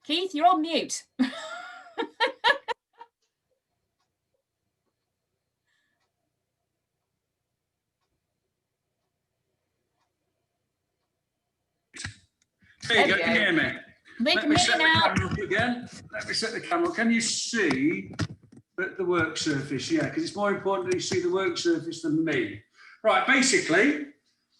Keith, you're on mute. There you go. Can you hear me? Let me set the camera up again. Let me set the camera up. Can you see the work surface? Yeah, because it's more important that you see the work surface than me. Right, basically,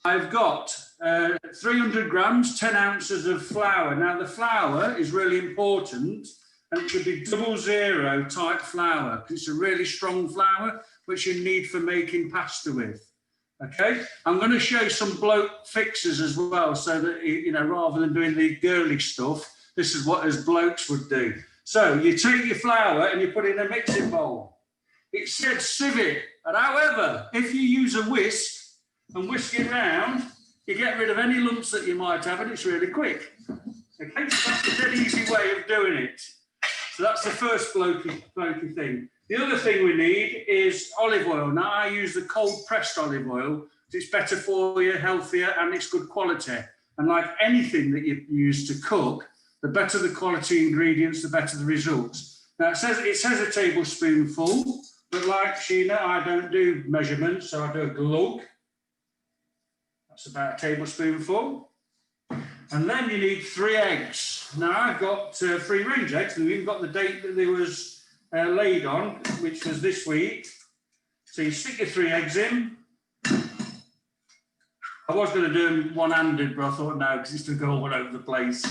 I've got 300 grams, 10 ounces of flour. Now, the flour is really important, and it should be 00 type flour, because it's a really strong flour, which you need for making pasta with. Okay, I'm going to show some bloke fixes as well, so that, you know, rather than doing the girly stuff, this is what as blokes would do. So you take your flour and you put it in a mixing bowl. It said sieve it, and however, if you use a whisk and whisk it round, you get rid of any lumps that you might have, and it's really quick. Okay, so that's a dead easy way of doing it. So that's the first blokey thing. The other thing we need is olive oil. Now, I use the cold pressed olive oil. It's better for you, healthier, and it's good quality. And like anything that you use to cook, the better the quality ingredients, the better the results. Now, it says a tablespoonful, but like Sheena, I don't do measurements, so I do a glug. That's about a tablespoonful. And then you need 3 eggs. Now, I've got free-range eggs, and we've even got the date that they was laid on, which was this week. So you stick your 3 eggs in. I was going to do them one-handed, but I thought no, because it's going to go all over the place.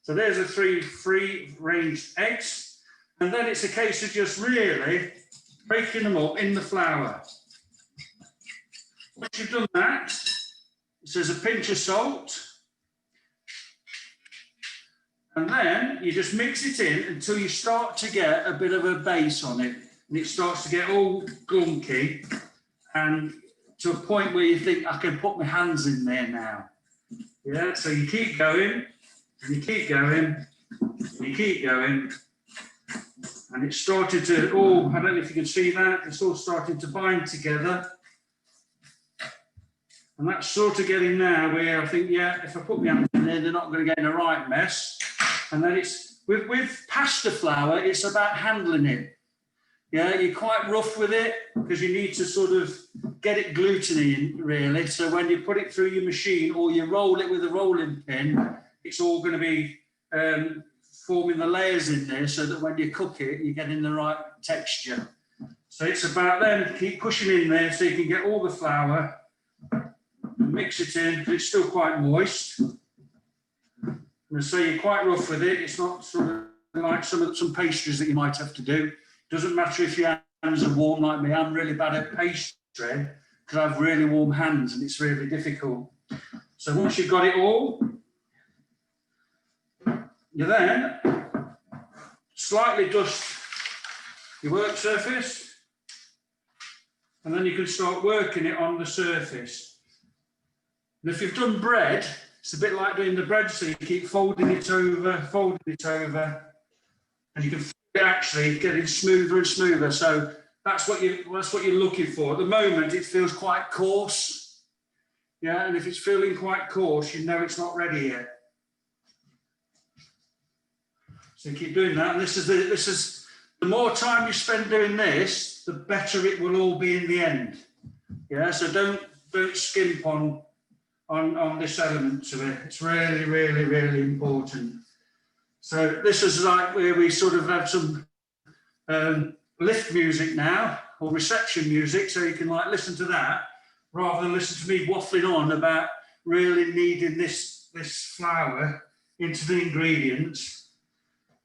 So there's the 3 free-range eggs. And then it's a case of just really breaking them up in the flour. Once you've done that, it says a pinch of salt. And then you just mix it in until you start to get a bit of a base on it. And it starts to get all gunky and to a point where you think, I can put my hands in there now. Yeah, so you keep going, and you keep going, and you keep going. And it's started to, I don't know if you can see that, it's all starting to bind together. And that's sort of getting now where I think, yeah, if I put my hands in there, they're not going to get in a right mess. And then it's, with pasta flour, it's about handling it. Yeah, you're quite rough with it because you need to sort of get it gluteny in, really. So when you put it through your machine or you roll it with a rolling pin, it's all going to be forming the layers in there so that when you cook it, you're getting the right texture. So it's about then keep pushing in there so you can get all the flour, mix it in, because it's still quite moist. And so you're quite rough with it. It's not sort of like some pastries that you might have to do. Doesn't matter if your hands are warm like me. I'm really bad at pastry because I have really warm hands and it's really difficult. So once you've got it all, you then slightly dust your work surface, and then you can start working it on the surface. And if you've done bread, it's a bit like doing the bread, so you keep folding it over, and you can feel it actually getting smoother and smoother. So that's what you're looking for. At the moment, it feels quite coarse. Yeah, and if it's feeling quite coarse, you know it's not ready yet. So you keep doing that, and this is the more time you spend doing this, the better it will all be in the end. Yeah, so don't skimp on this element to it. It's really, really, really important. So this is like where we sort of have some lift music now, or reception music, so you can like listen to that rather than listen to me waffling on about really kneading this flour into the ingredients.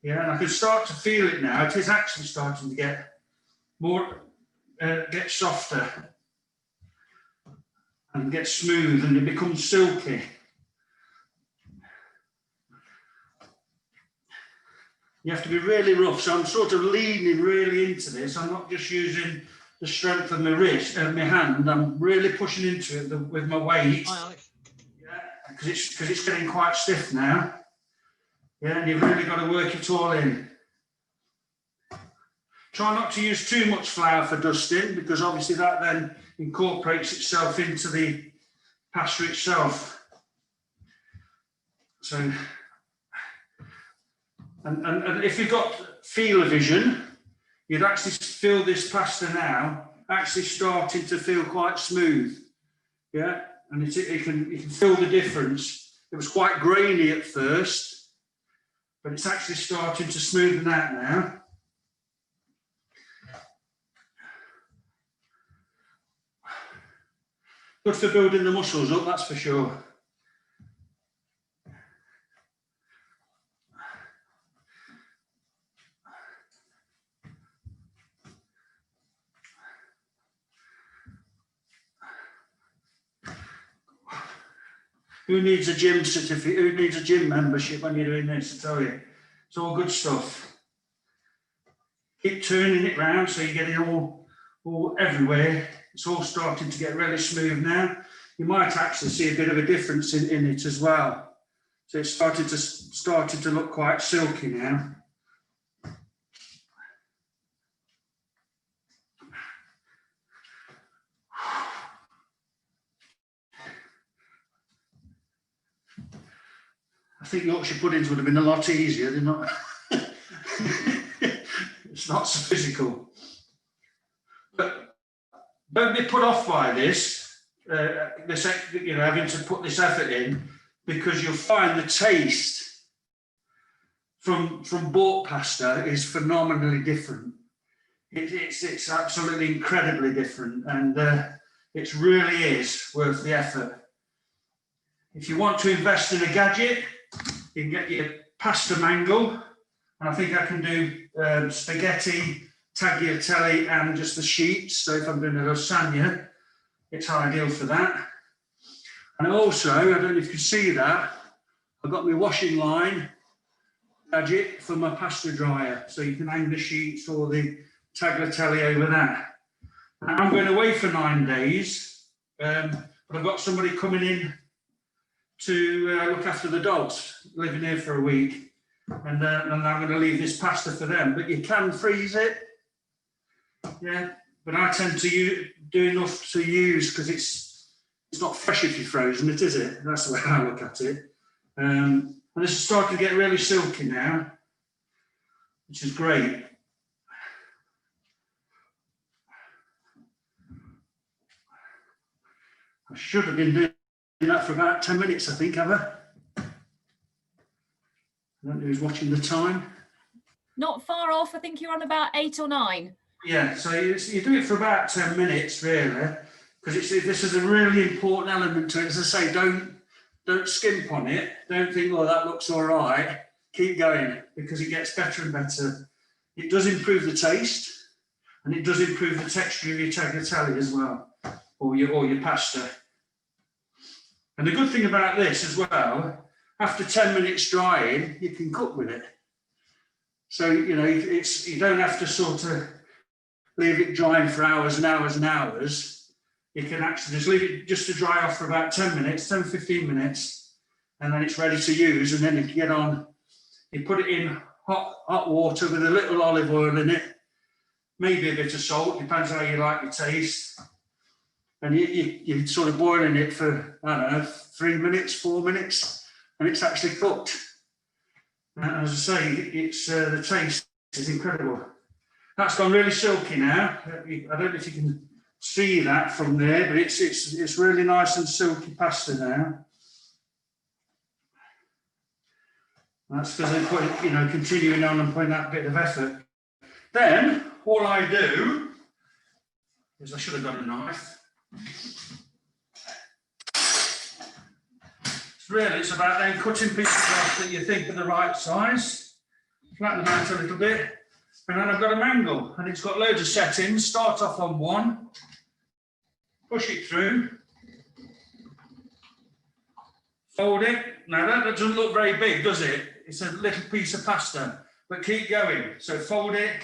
Yeah, and I can start to feel it now. It is actually starting to get more, get softer and get smooth, and it becomes silky. You have to be really rough, so I'm sort of leaning really into this. I'm not just using the strength of my wrist and my hand. I'm really pushing into it with my weight. Hi, Alex. Yeah, because it's getting quite stiff now. Yeah, and you've really got to work it all in. Try not to use too much flour for dusting, because obviously that then incorporates itself into the pasta itself. So And if you've got field of vision, you'd actually feel this pasta now actually starting to feel quite smooth. Yeah, and you can feel the difference. It was quite grainy at first, but it's actually starting to smoothen out now. Good for building the muscles up, that's for sure. Who needs a gym certificate? Who needs a gym membership when you're doing this? I tell you, it's all good stuff. Keep turning it round so you get it all everywhere. It's all starting to get really smooth now. You might actually see a bit of a difference in it as well. So it's starting to look quite silky now. I think Yorkshire puddings would have been a lot easier. They're not. It's not so physical. But don't be put off by this. Having to put this effort in, because you'll find the taste from bought pasta is phenomenally different. It's absolutely incredibly different, and it really is worth the effort. If you want to invest in a gadget, you can get your pasta mangle, and I think I can do spaghetti, tagliatelle, and just the sheets. So if I'm doing a lasagna, it's ideal for that. And also, I don't know if you can see that, I've got my washing line gadget for my pasta dryer, so you can hang the sheets or the tagliatelle over that. I'm going away for 9 days, but I've got somebody coming in to look after the dogs, living here for a week, and I'm going to leave this pasta for them. But you can freeze it, yeah. But I tend to do enough to use, because it's not fresh if you're frozen, it is it? That's the way I look at it. And this is starting to get really silky now, which is great. I should have been doing that for about 10 minutes, I think, have I? I don't know who's watching the time. Not far off. I think you're on about 8 or 9. Yeah, so you do it for about 10 minutes, really, because this is a really important element to it. As I say, don't skimp on it. Don't think, oh, that looks all right. Keep going, because it gets better and better. It does improve the taste, and it does improve the texture of your tagliatelle as well, or your pasta. And the good thing about this as well, after 10 minutes drying, you can cook with it. So, you don't have to sort of leave it drying for hours and hours and hours. You can actually just leave it just to dry off for about 10 minutes, 10, 15 minutes, and then it's ready to use. And then you can get on, you put it in hot water with a little olive oil in it, maybe a bit of salt, depends how you like your taste. And you're sort of boiling it for, I don't know, 3 minutes, 4 minutes, and it's actually cooked. And as I say, it's the taste is incredible. That's gone really silky now. I don't know if you can see that from there, but it's really nice and silky pasta now. That's because they put it, continuing on and putting that bit of effort. Then all I do is, I should have got a knife. It's about then cutting pieces off that you think are the right size, flatten them out a little bit, and then I've got a mangle, and it's got loads of settings. Start off on 1, push it through, fold it. Now that doesn't look very big, does it? It's a little piece of pasta, but keep going. So fold it,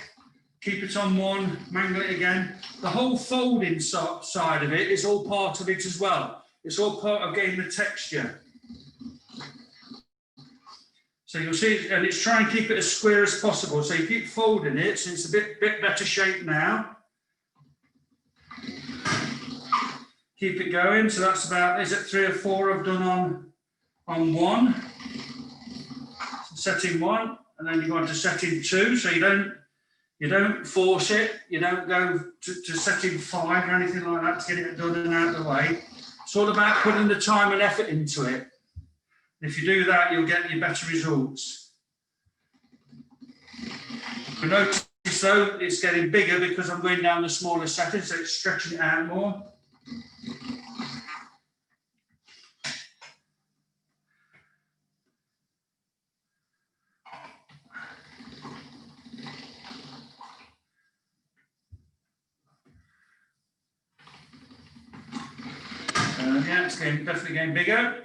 keep it on 1, mangle it again. The whole folding side of it is all part of it as well. It's all part of getting the texture. So you'll see, and it's trying to keep it as square as possible. So you keep folding it, so it's a bit better shape now. Keep it going. So that's about, is it 3 or 4 I've done on 1? So setting 1, and then you go on to setting 2. So you don't force it. You don't go to setting 5 or anything like that to get it done and out of the way. It's all about putting the time and effort into it. If you do that, you'll get your better results. You notice though, it's getting bigger because I'm going down the smaller setting, so it's stretching it out more. Yeah, it's definitely getting bigger.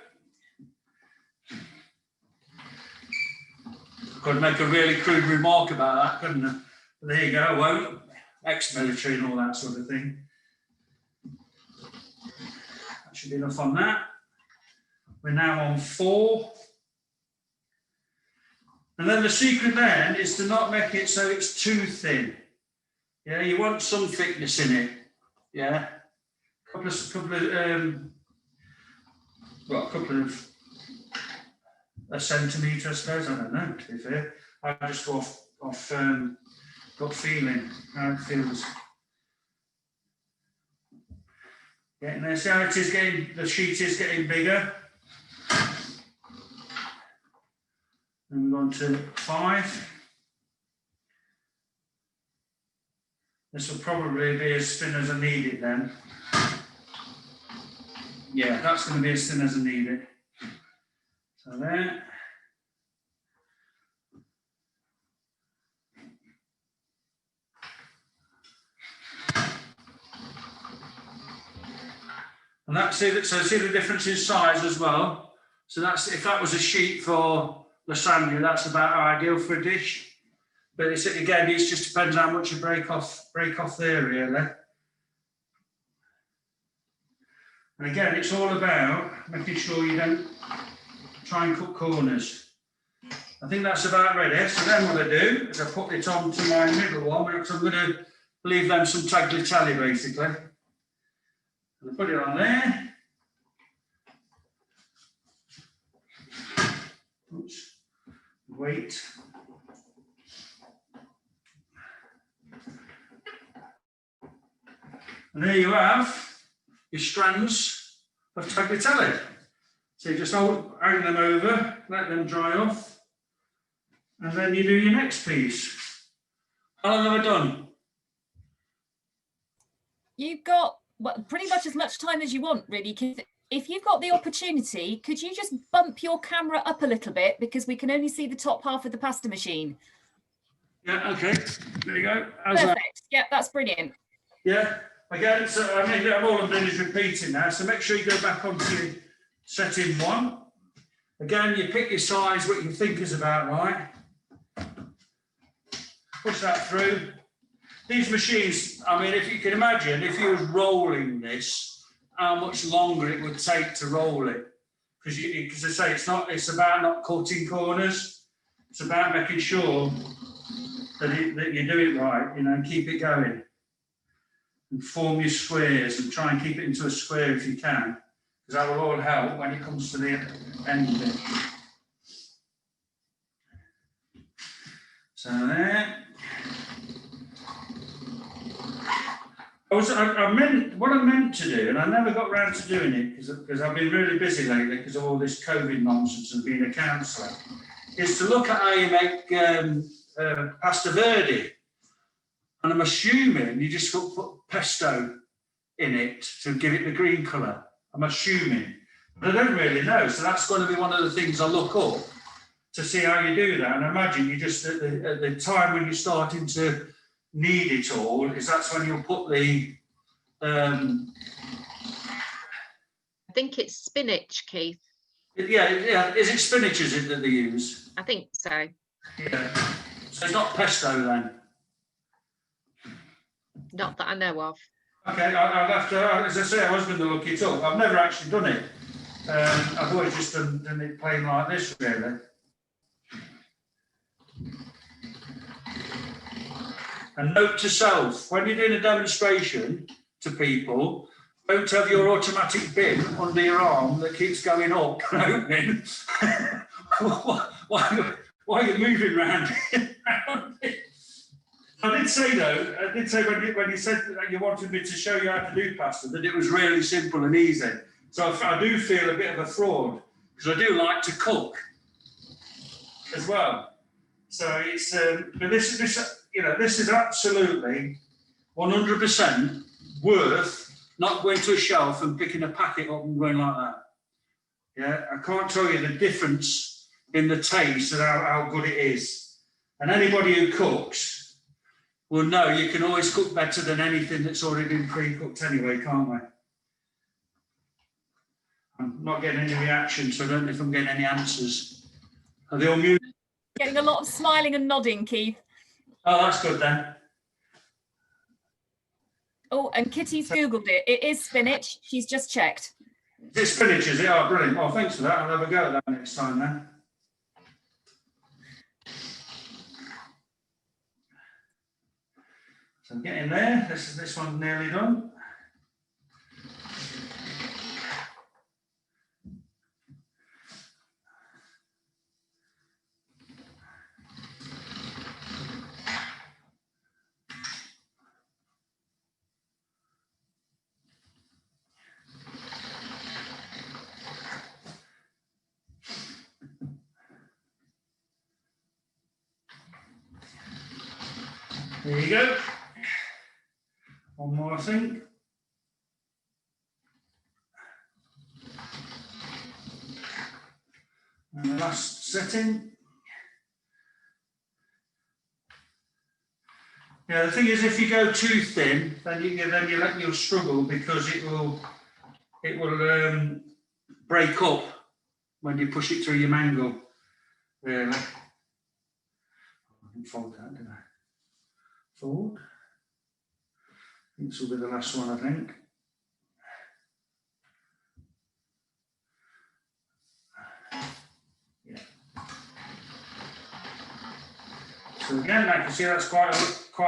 Could make a really crude remark about that, couldn't I? But there you go, I won't. Ex-military and all that sort of thing. That should be enough on that. We're now on 4. And then the secret then is to not make it so it's too thin. Yeah, you want some thickness in it. Yeah, a couple of a centimetre, I suppose. I don't know, to be fair. I just go off gut feeling, how it feels. Getting there. See how it is getting, the sheet is getting bigger. Then we're on to 5. This will probably be as thin as I need it then. Yeah, that's going to be as thin as I need it. So there. And that's it. So see the difference in size as well. So that's, if that was a sheet for lasagna, that's about ideal for a dish. But it's, again, it just depends how much you break off there, really. And again, it's all about making sure you don't try and cut corners. I think that's about ready. So then what I do is I put it onto my middle one, because I'm going to leave them some tagliatelle, basically. And I put it on there. Oops. Wait. And there you have your strands of tagliatelle. So you just hang them over, let them dry off, and then you do your next piece. How long have I done? You've got pretty much as much time as you want, really. If you've got the opportunity, could you just bump your camera up a little bit, because we can only see the top half of the pasta machine. Yeah, okay. There you go. Perfect. Yeah, that's brilliant. Yeah. Again, so I mean, all I'm doing is repeating now. So make sure you go back onto your setting 1. Again, you pick your size, what you think is about right. Push that through. These machines, I mean, if you can imagine, if you was rolling this, how much longer it would take to roll it. Because I say, it's about not cutting corners. It's about making sure that you do it right, you know, and keep it going. And form your squares and try and keep it into a square if you can, because that will all help when it comes to the end of it. So there. What I meant to do, and I never got round to doing it because I've been really busy lately because of all this COVID nonsense and being a counsellor, is to look at how you make pasta verde. And I'm assuming you just put pesto in it to give it the green colour. I'm assuming. But I don't really know. So that's going to be one of the things I look up to see how you do that. And I imagine you just, at the time when you're starting to knead it all, is that's when you'll put the... I think it's spinach, Keith. Yeah. Is it spinach, is it, that they use? I think so. Yeah. So it's not pesto then? Not that I know of. Okay, I'll have to, as I say, I was going to look it up. I've never actually done it. I've always just done it plain like this, really. And note to self, when you're doing a demonstration to people, don't have your automatic bin under your arm that keeps going up and opening. why are you moving around? I did say though, when you said that you wanted me to show you how to do pasta, that it was really simple and easy. So I do feel a bit of a fraud because I do like to cook as well. So it's, but this is absolutely 100% worth not going to a shelf and picking a packet up and going like that. Yeah, I can't tell you the difference in the taste and how good it is. And anybody who cooks will know you can always cook better than anything that's already been pre-cooked anyway, can't we? I'm not getting any reaction, so I don't know if I'm getting any answers. Are they all muted? Getting a lot of smiling and nodding, Keith. Oh, that's good then. Oh, and Kitty's Googled it. It is spinach. She's just checked. Is it spinach, is it? Oh, brilliant. Oh, thanks for that. I'll have a go at that next time then. So I'm getting there. This one's nearly done. There you go. One more, I think. And the last setting. Yeah, the thing is, if you go too thin, then you'll struggle because it will break up when you push it through your mangle. Really. I didn't fold that, did I? Fold. This will be the last one, I think. Yeah. So again, I can see that's quite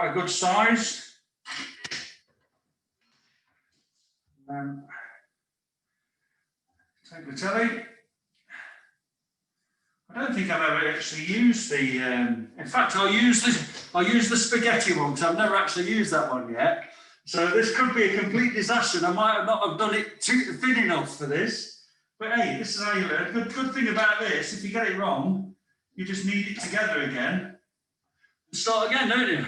a good size. Take the telly. I don't think I've ever actually used the. In fact, I'll use the spaghetti one because I've never actually used that one yet. So this could be a complete disaster. And I might not have done it too thin enough for this. But hey, this is how you learn. Good thing about this, if you get it wrong, you just knead it together again and start again, don't you?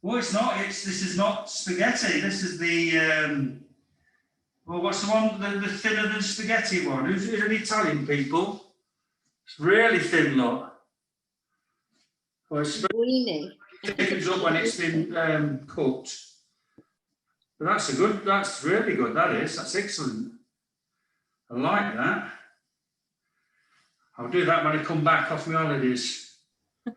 Well, it's not. This is not spaghetti. This is the. Well, what's the one? The thinner than spaghetti one? Who's an Italian people? It's really thin, look. Well, it's thickens up when it's been cooked. But that's really good. That's excellent. I like that. I'll do that when I come back off my holidays.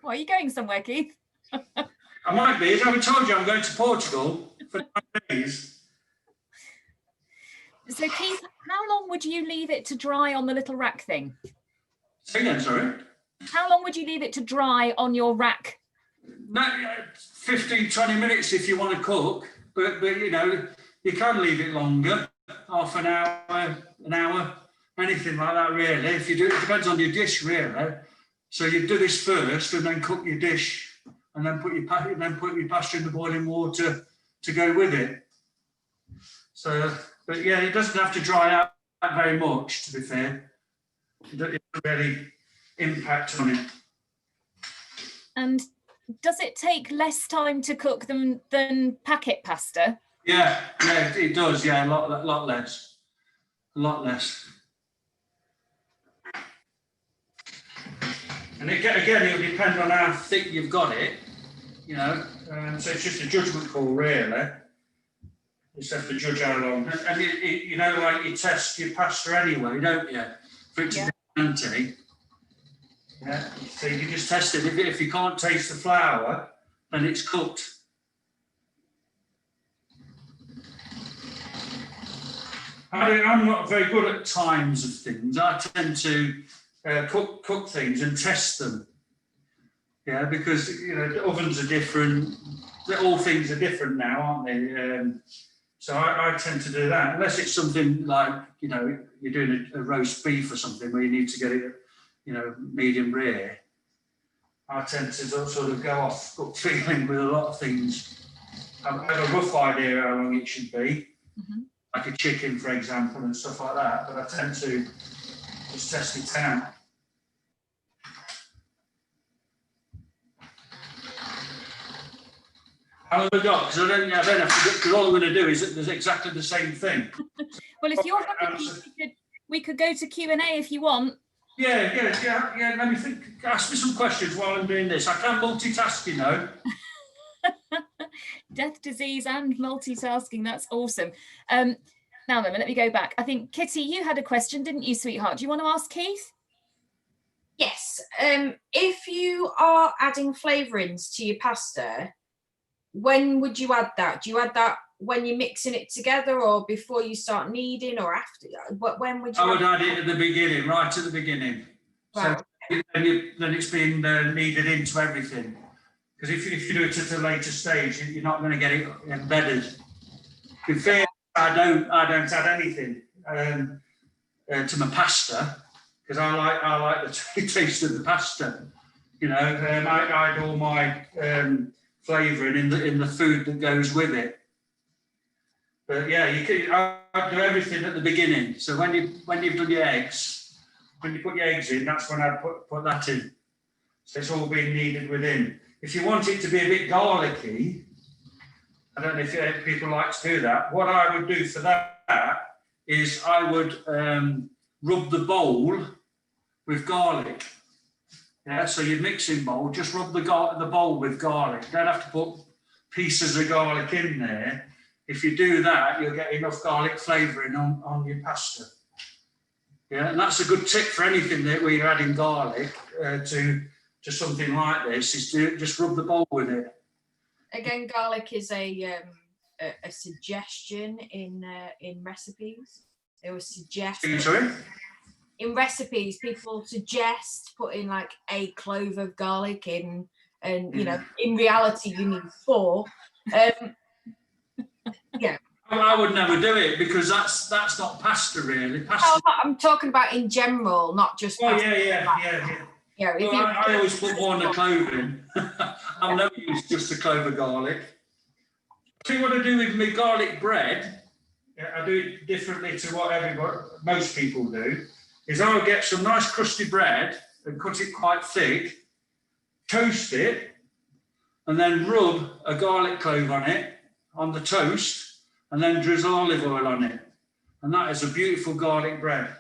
Why are you going somewhere, Keith? I might be. As I told you, I'm going to Portugal for 9 days. So, Keith, how long would you leave it to dry on the little rack thing? Say again, sorry. How long would you leave it to dry on your rack? No, 15, 20 minutes if you want to cook, but you know, you can leave it longer, half an hour, anything like that really. If you do, it depends on your dish really. So you do this first and then cook your dish and then put your pasta in the boiling water to go with it. So, but yeah, it doesn't have to dry out very much, to be fair. It doesn't really impact on it. And does it take less time to cook than packet pasta? Yeah, it does. Yeah, a lot less. A lot less. And again, it'll depend on how thick you've got it, you know. So it's just a judgment call, really. You just have to judge how long. And you know, like you test your pasta anyway, don't you? For it to be anti. Yeah. So you can just test it. If you can't taste the flour, then it's cooked. I'm not very good at times of things. I tend to cook things and test them. Yeah, because you know the ovens are different. All things are different now, aren't they? So I tend to do that, unless it's something like, you know, you're doing a roast beef or something where you need to get it medium rare, I tend to sort of go off gut feeling with a lot of things. I have a rough idea how long it should be, like a chicken, for example, and stuff like that, but I tend to just test it out. How long have I got? Because I don't have to, because all I'm going to do is there's exactly the same thing. Well, if you're happy, we could go to Q&A if you want. Yeah. Let me think. Ask me some questions while I'm doing this. I can multitask, Death, disease, and multitasking. That's awesome. Now then, let me go back. I think, Kitty, you had a question, didn't you, sweetheart? Do you want to ask Keith? Yes. If you are adding flavourings to your pasta, when would you add that? Do you add that when you're mixing it together, or before you start kneading, or after? When would you? I would add it at the beginning, right at the beginning. Wow. So then it's been kneaded into everything. Because if you do it at a later stage, you're not going to get it embedded. In fairness, I don't add anything to my pasta, because I like the taste of the pasta. I add all my flavouring in the food that goes with it. But yeah, I do everything at the beginning. So when you've done your eggs, when you put your eggs in, that's when I put that in. So it's all being kneaded within. If you want it to be a bit garlicky, I don't know if people like to do that. What I would do for that is I would rub the bowl with garlic. Yeah, so your mixing bowl, just rub the bowl with garlic. You don't have to put pieces of garlic in there. If you do that, you'll get enough garlic flavouring on your pasta. Yeah, and that's a good tip for anything that where you're adding garlic to something like this, is to just rub the bowl with it. Again, garlic is a suggestion in recipes. They will suggest. Sorry? In recipes, people suggest putting like a clove of garlic in, and in reality you need 4. Yeah. I would never do it, because that's not pasta really. No, I'm talking about in general, not just pasta. Yeah. Well, I always put 1 clove in. I'm never used just a clove of garlic. See what I do with my garlic bread, I do it differently to what most people do, is I'll get some nice crusty bread and cut it quite thick, toast it, and then rub a garlic clove on it, on the toast, and then drizzle olive oil on it. And that is a beautiful garlic bread.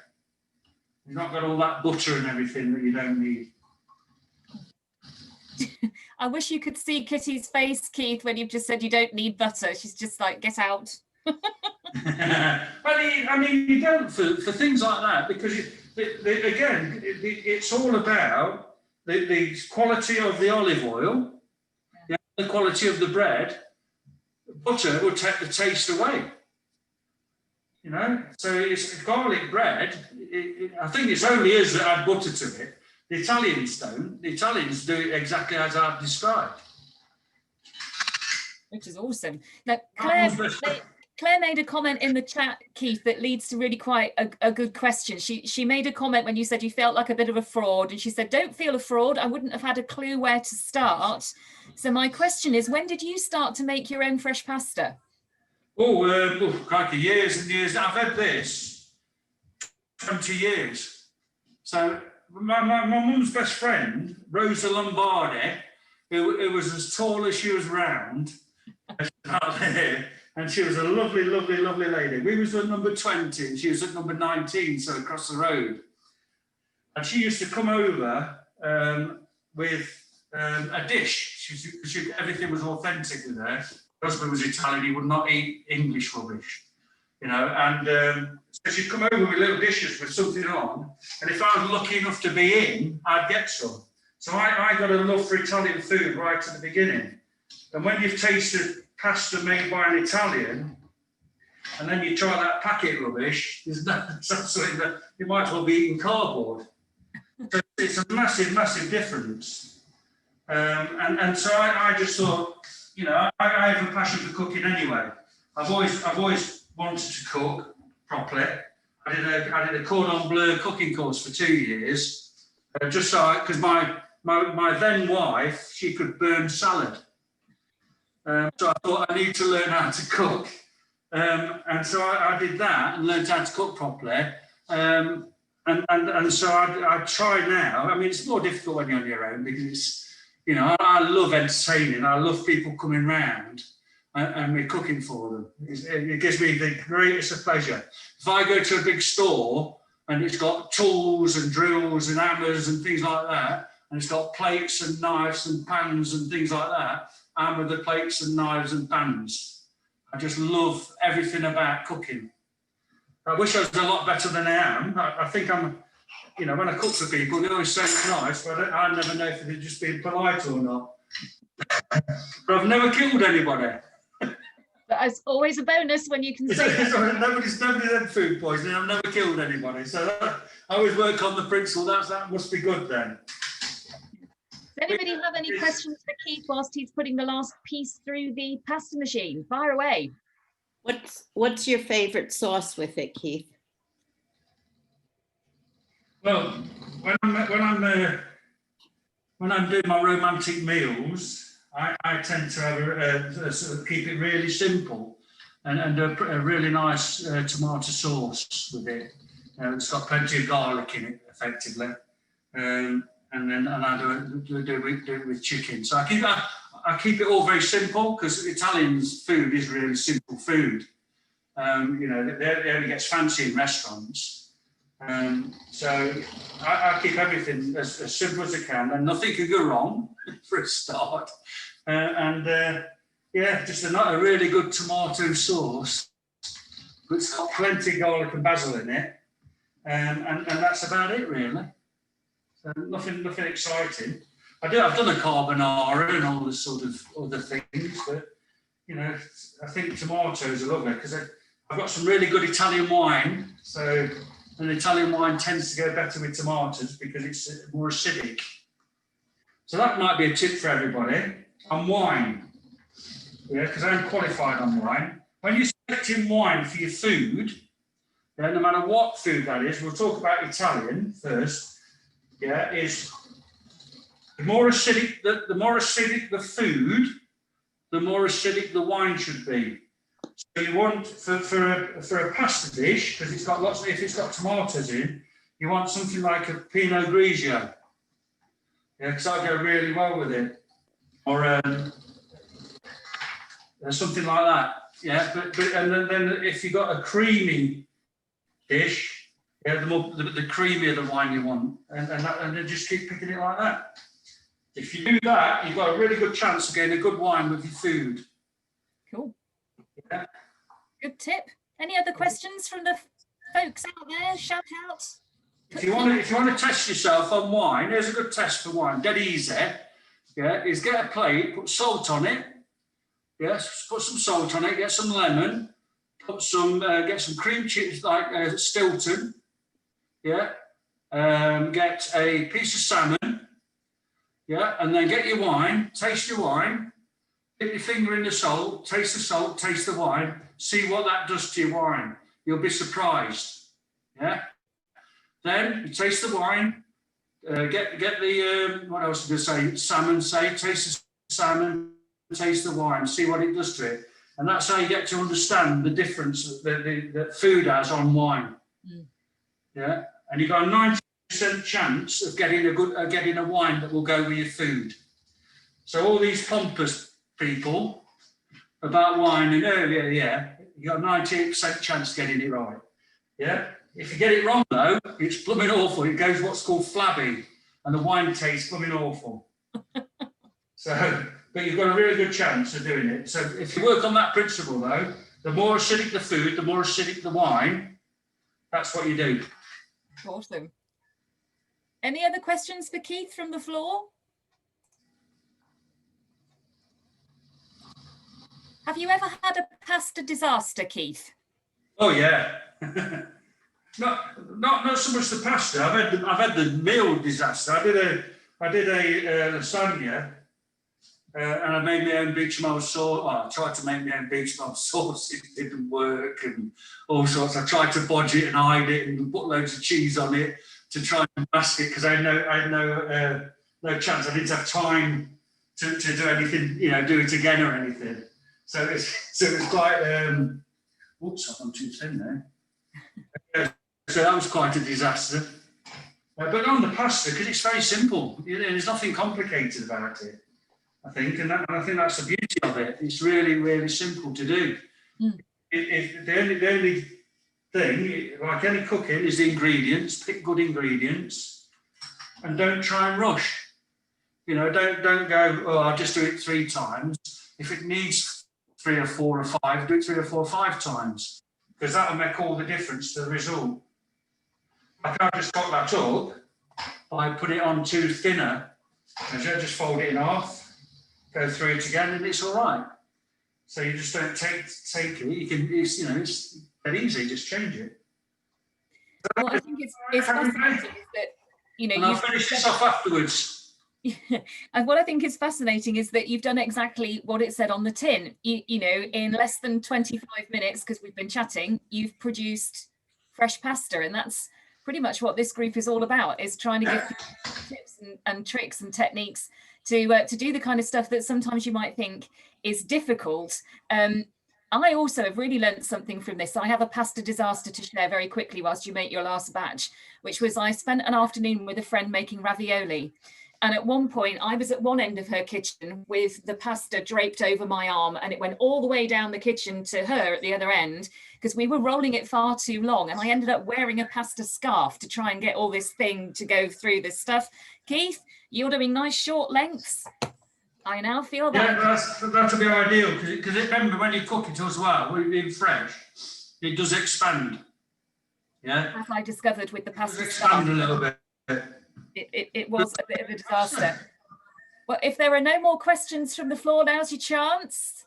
You've not got all that butter and everything that you don't need. I wish you could see Kitty's face, Keith, when you've just said you don't need butter. She's just like, get out. I mean, you don't for things like that, because it's all about the quality of the olive oil, the quality of the bread. Butter will take the taste away. So it's garlic bread. I think it's only us that add butter to it. The Italians don't. The Italians do it exactly as I've described. Which is awesome. Now, Claire made a comment in the chat, Keith, that leads to really quite a good question. She made a comment when you said you felt like a bit of a fraud, and she said, don't feel a fraud. I wouldn't have had a clue where to start. So my question is, when did you start to make your own fresh pasta? Crikey, years and years. I've had this 20 years. So my mum's best friend, Rosa Lombardi, who was as tall as she was round, out there, and she was a lovely, lovely, lovely lady. We was at number 20 and she was at number 19, so across the road. And she used to come over with a dish. Everything was authentic with her. Her husband was Italian, he would not eat English rubbish, and so she'd come over with little dishes with something on, and if I was lucky enough to be in, I'd get some. So I got a love for Italian food right at the beginning. And when you've tasted pasta made by an Italian, and then you try that packet rubbish, there's something that you might as well be eating cardboard. So it's a massive, massive difference. And so I just thought, I have a passion for cooking anyway. I've always wanted to cook properly. I did a cordon bleu cooking course for 2 years, just so, because my then wife, she could burn salad. So I thought I need to learn how to cook. And so I did that and learned how to cook properly. And so I try now. I mean, it's more difficult when you're on your own because it's, you know, I love entertaining. I love people coming round and me cooking for them. It gives me the greatest of pleasure. If I go to a big store and it's got tools and drills and hammers and things like that, and it's got plates and knives and pans and things like that, I'm with the plates and knives and pans. I just love everything about cooking. I wish I was a lot better than I am. I think I'm, you know, when I cook for people, they always say it's nice, but I never know if they're just being polite or not. But I've never killed anybody. That's always a bonus when you can say that. Nobody's had food poisoning. I've never killed anybody. So I always work on the principle that must be good then. Does anybody have any questions for Keith whilst he's putting the last piece through the pasta machine? Fire away. What's your favourite sauce with it, Keith? Well, when I'm doing my romantic meals, I tend to have a sort of keep it really simple and a really nice tomato sauce with it. It's got plenty of garlic in it, effectively, and I do it with chicken. So I keep it all very simple because Italians' food is really simple food. You know, it only gets fancy in restaurants. So I keep everything as simple as I can, and nothing can go wrong for a start. Yeah, just a really good tomato sauce. It's got plenty of garlic and basil in it, and that's about it really. So nothing exciting. I've done a carbonara and all this sort of other things, but you know, I think tomatoes are lovely because I've got some really good Italian wine. So an Italian wine tends to go better with tomatoes because it's more acidic. So that might be a tip for everybody. On wine, yeah, because I'm qualified on wine. When you're selecting wine for your food, yeah, no matter what food that is, we'll talk about Italian first. Yeah, is the more acidic the food, the more acidic the wine should be. So you want for a pasta dish, because it's got if it's got tomatoes in, you want something like a Pinot Grigio. Yeah, because that go really well with it. Or something like that. Yeah, but and then if you've got a creamy dish, yeah, the creamier the wine you want, and then just keep picking it like that. If you do that, you've got a really good chance of getting a good wine with your food. Cool. Yeah. Good tip. Any other questions from the folks out there? Shout out. If you want to test yourself on wine, here's a good test for wine. Dead easy. Yeah, is get a plate, put salt on it. Yes, put some salt on it. Get some lemon. Put some get some cream cheese like Stilton. Yeah. Get a piece of salmon. Yeah, and then get your wine. Taste your wine. Dip your finger in the salt. Taste the salt. Taste the wine. See what that does to your wine. You'll be surprised. Yeah. Then you taste the wine. Get the what else did I say? Salmon. Taste the salmon. Taste the wine. See what it does to it. And that's how you get to understand the difference that food has on wine. Mm. Yeah. And you've got a 90% chance of getting a wine that will go with your food. So all these pompous people about wine and earlier, yeah, you got a 98% chance of getting it right. Yeah. If you get it wrong though, it's blooming awful. It goes what's called flabby, and the wine tastes blooming awful. So, but you've got a really good chance of doing it. So if you work on that principle though, the more acidic the food, the more acidic the wine. That's what you do. Awesome. Any other questions for Keith from the floor? Have you ever had a pasta disaster, Keith? Oh yeah. Not so much the pasta. I've had the meal disaster. I did a lasagna, and I made my own bechamel sauce. Well, I tried to make my own bechamel sauce. It didn't work, and all sorts. I tried to bodge it and hide it, and put loads of cheese on it. to try and mask it because I had no chance. I didn't have time to do anything, do it again or anything. So it was quite. Oops, I'm too thin there. So that was quite a disaster. But on the pasta, because it's very simple, there's nothing complicated about it, I think, and I think that's the beauty of it. It's really, really simple to do. Mm. The only thing, like any cooking, is the ingredients. Pick good ingredients, and don't try and rush. Don't go, oh, I'll just do it 3 times. If it needs 3 or 4 or 5, do it 3 or 4 or 5 times, because that will make all the difference to the result. Like I just got that up, I put it on too thinner, and just fold it in half, go through it again, and it's all right. So you just don't take it. You can, it's that easy. Just change it. Well, I think it's fascinating that and I'll finish this off afterwards. And what I think is fascinating is that you've done exactly what it said on the tin. In less than 25 minutes, because we've been chatting, you've produced fresh pasta, and that's pretty much what this group is all about, is trying to give tips and tricks and techniques to do the kind of stuff that sometimes you might think is difficult. I also have really learned something from this. I have a pasta disaster to share very quickly whilst you make your last batch, which was I spent an afternoon with a friend making ravioli. And at one point, I was at one end of her kitchen with the pasta draped over my arm, and it went all the way down the kitchen to her at the other end because we were rolling it far too long. And I ended up wearing a pasta scarf to try and get all this thing to go through this stuff. Keith, you're doing nice short lengths. I now feel that. Yeah, that'll be ideal because remember when you cook it as well, being fresh, it does expand. Yeah. As I discovered with the pasta It does expand scarf. a little bit. It was a bit of a disaster. Well, if there are no more questions from the floor, now's your chance.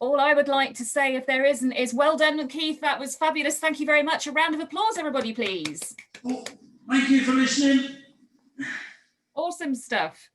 All I would like to say, if there isn't, is well done, Keith. That was fabulous. Thank you very much. A round of applause, everybody, please. Well, thank you for listening. Awesome stuff.